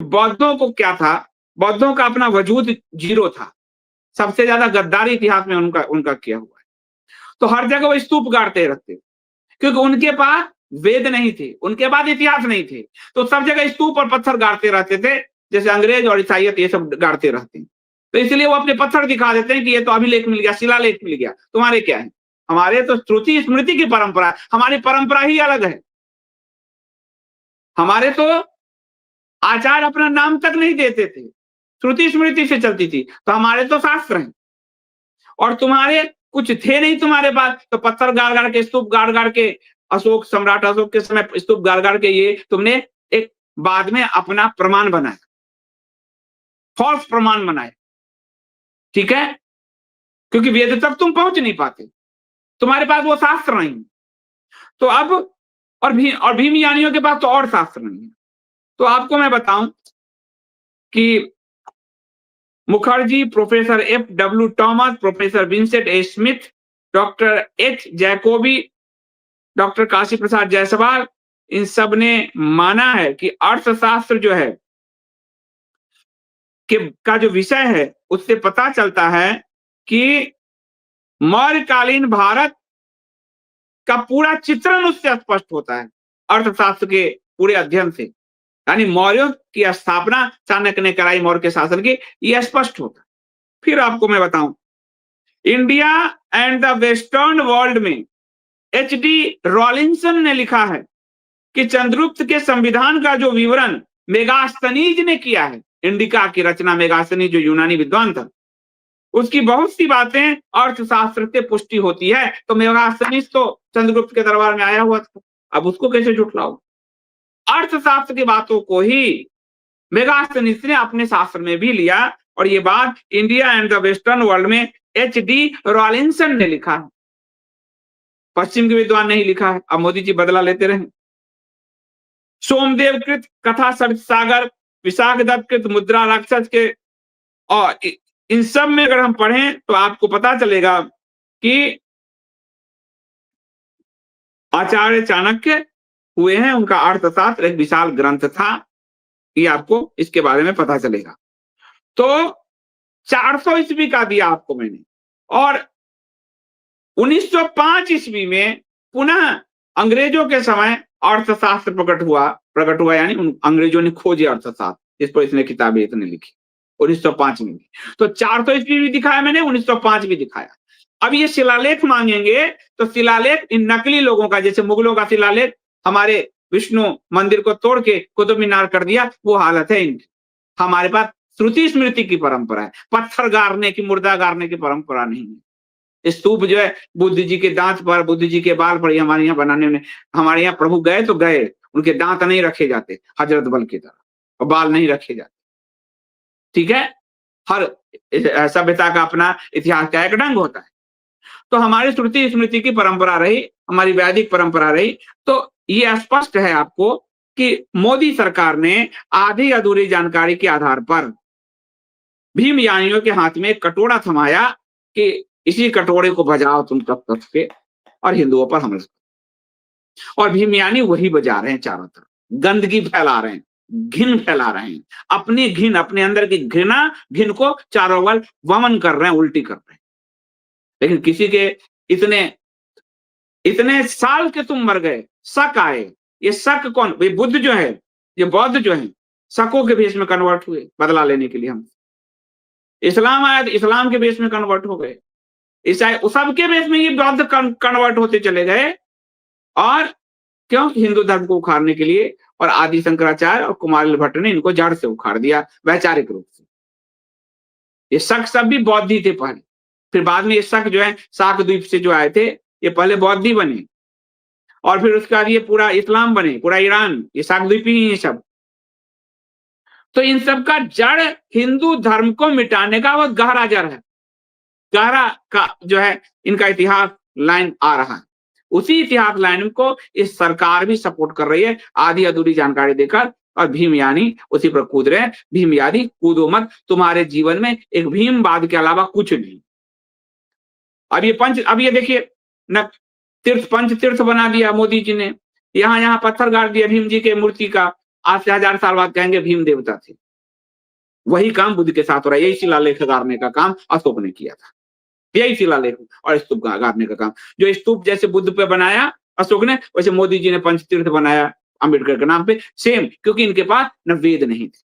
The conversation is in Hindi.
बौद्धों को क्या था, बौद्धों का अपना वजूद जीरो था, सबसे ज्यादा गद्दारी इतिहास में उनका उनका किया हुआ है। तो हर जगह वो स्तूप गाड़ते रहते, क्योंकि उनके पास वेद नहीं थे, उनके पास इतिहास नहीं थे, तो सब जगह स्तूप और पत्थर गाड़ते रहते थे, जैसे अंग्रेज और ईसाइयत ये सब गाड़ते रहते हैं। तो इसलिए वो अपने पत्थर दिखा देते हैं कि ये तो अभिलेख मिल गया, शिलालेख मिल गया, तुम्हारे क्या है? हमारे तो श्रुति स्मृति की परंपरा, हमारी परंपरा ही अलग है। हमारे तो आचार्य अपना नाम तक नहीं देते थे, श्रुति स्मृति से चलती थी, तो हमारे तो शास्त्र हैं। और तुम्हारे कुछ थे नहीं तुम्हारे पास, तो पत्थर गाड़ गाड़ के, स्तूप गाड़ गाड़ के, अशोक, सम्राट अशोक के समय स्तूप गाड़ गाड़ के ये तुमने एक बाद में अपना प्रमाण बनाया, फॉल्स प्रमाण बनाया, ठीक है? क्योंकि वेद तक तुम पहुंच नहीं पाते, तुम्हारे पास वो शास्त्र नहीं। तो अब और भीमयानियों के पास तो और शास्त्र नहीं है। तो आपको मैं बताऊं कि Mukherjee, professor F.W. Thomas, professor Vincent A Smith, doctor H. Jacobi, doctor Kashi Prasad Jayaswal, इन सब ने माना है कि अर्थशास्त्र जो है का जो विषय है, उससे पता चलता है कि मौर्यकालीन भारत का पूरा चित्रण उससे स्पष्ट होता है, अर्थशास्त्र के पूरे अध्ययन से। यानी मौर्यों की स्थापना चाणक्य ने कराई, मौर्य के शासन की, यह स्पष्ट होता है। फिर आपको मैं बताऊं, India and the western world में H.D. रॉलिंसन ने लिखा है कि चंद्रगुप्त के संविधान का जो विवरण मेगास्थनीज ने किया है, इंडिका की रचना मेगास्थनीज जो यूनानी विद्वान था, उसकी बहुत सी बातें अर्थशास्त्र से पुष्टि होती है। तो मेगास्थनीज तो चंद्रगुप्त के दरबार में आया हुआ था, अब उसको कैसे झुठलाओ? अर्थशास्त्र की बातों को ही मेगास्थनीज ने अपने शास्त्र में भी लिया, और ये बात India and the western world में H.D. रॉलिंसन ने लिखा है, पश्चिम के विद्वान नहीं लिखा है। अब मोदी जी बदला लेते रहे। सोमदेव कृत कथा सागर, विशाख दत्त कृत मुद्रा राक्षस के, और इन सब में अगर हम पढ़ें तो आपको पता चलेगा कि आचार्य चाणक्य हुए हैं, उनका अर्थशास्त्र एक विशाल ग्रंथ था, ये आपको इसके बारे में पता चलेगा। तो 400 ईस्वी का दिया आपको मैंने, और 1905 ईस्वी में पुनः अंग्रेजों के समय अर्थशास्त्र प्रकट हुआ, यानी अंग्रेजों ने खोजे अर्थशास्त्र, इस पर इसने किताबें इतने लिखी 1905 में। तो 400 ईस्वी भी दिखाया मैंने, 1905 भी दिखाया। अब ये शिलालेख मांगेंगे, तो शिलालेख इन नकली लोगों का, जैसे मुगलों का शिलालेख हमारे विष्णु मंदिर को तोड़ के कुतुब मीनार कर दिया, वो हालत है इनकी। हमारे पास श्रुति स्मृति की परंपरा है, पत्थर गाड़ने की, मुर्दा गाड़ने की परंपरा नहीं है। स्तूप जो है बुद्ध जी के दांत पर, बुद्ध जी के बाल पर, हमारे यहाँ बनाने में, हमारे यहाँ प्रभु गए तो गए, उनके दांत नहीं रखे जाते हजरत बल की तरह, और बाल नहीं रखे जाते, ठीक है? हर सभ्यता का अपना इतिहास का एक ढंग होता है। तो हमारी श्रुति स्मृति की परंपरा रही, हमारी वैदिक परंपरा रही। तो ये स्पष्ट है आपको कि मोदी सरकार ने आधी अधूरी जानकारी के आधार पर भीमयानियों के हाथ में एक कटोरा थमाया कि इसी कटोरे को बजाओ तुम तब तक के, और हिंदुओं पर हमला। और भीमयानी वही बजा रहे हैं, चारों तरफ गंदगी फैला रहे हैं, घिन फैला रहे हैं, अपनी घिन, अपने अंदर की घिन को चारों ओर वमन कर रहे हैं, उल्टी कर रहे हैं। लेकिन किसी के इतने साल के तुम मर गए, शक आए। ये शक कौन? ये बुद्ध जो है, ये बौद्ध जो है, शकों के भेष में कन्वर्ट हुए बदला लेने के लिए। हम इस्लाम आया तो इस्लाम के भेष में कन्वर्ट हो गए, ईसाई सबके भेष में ये बौद्ध कन्वर्ट होते चले गए। और क्यों? हिंदू धर्म को उखाड़ने के लिए। और आदि शंकराचार्य और कुमारिल भट्ट ने इनको जड़ से उखाड़ दिया वैचारिक रूप से। ये शक सब भी बौद्ध ही थे पहले, फिर बाद में ये शक जो है शाक द्वीप से जो आए थे, ये पहले बौद्ध ही बने, और फिर उसके बाद ये पूरा इस्लाम बने, पूरा ईरान, ये शाक द्वीप ही है सब। तो इन सब का जड़ हिंदू धर्म को मिटाने का वो गहरा जड़ है, गहरा का जो है इनका इतिहास लाइन आ रहा है। उसी इतिहास लाइन को इस सरकार भी सपोर्ट कर रही है, आधी अधूरी जानकारी देकर, और भीमयानी उसी पर कूद रहे हैं। भीमयानी कूदो मत, तुम्हारे जीवन में एक भीमवाद के अलावा कुछ नहीं। अब ये देखिए न, पंच तीर्थ बना दिया मोदी जी ने, यहाँ पत्थर गाड़ दिया भीम जी के मूर्ति का। आज से 1000 साल बाद कहेंगे भीम देवता थे। वही काम बुद्ध के साथ हो रहा है। यही शिलालेख गाड़ने का काम अशोक ने किया था। यही शिलालेख और स्तूप गाड़ने का काम, जो स्तूप जैसे बुद्ध पे बनाया अशोक ने, वैसे मोदी जी ने पंचतीर्थ बनाया अम्बेडकर के नाम पे, सेम, क्योंकि इनके पास न वेद नहीं थे।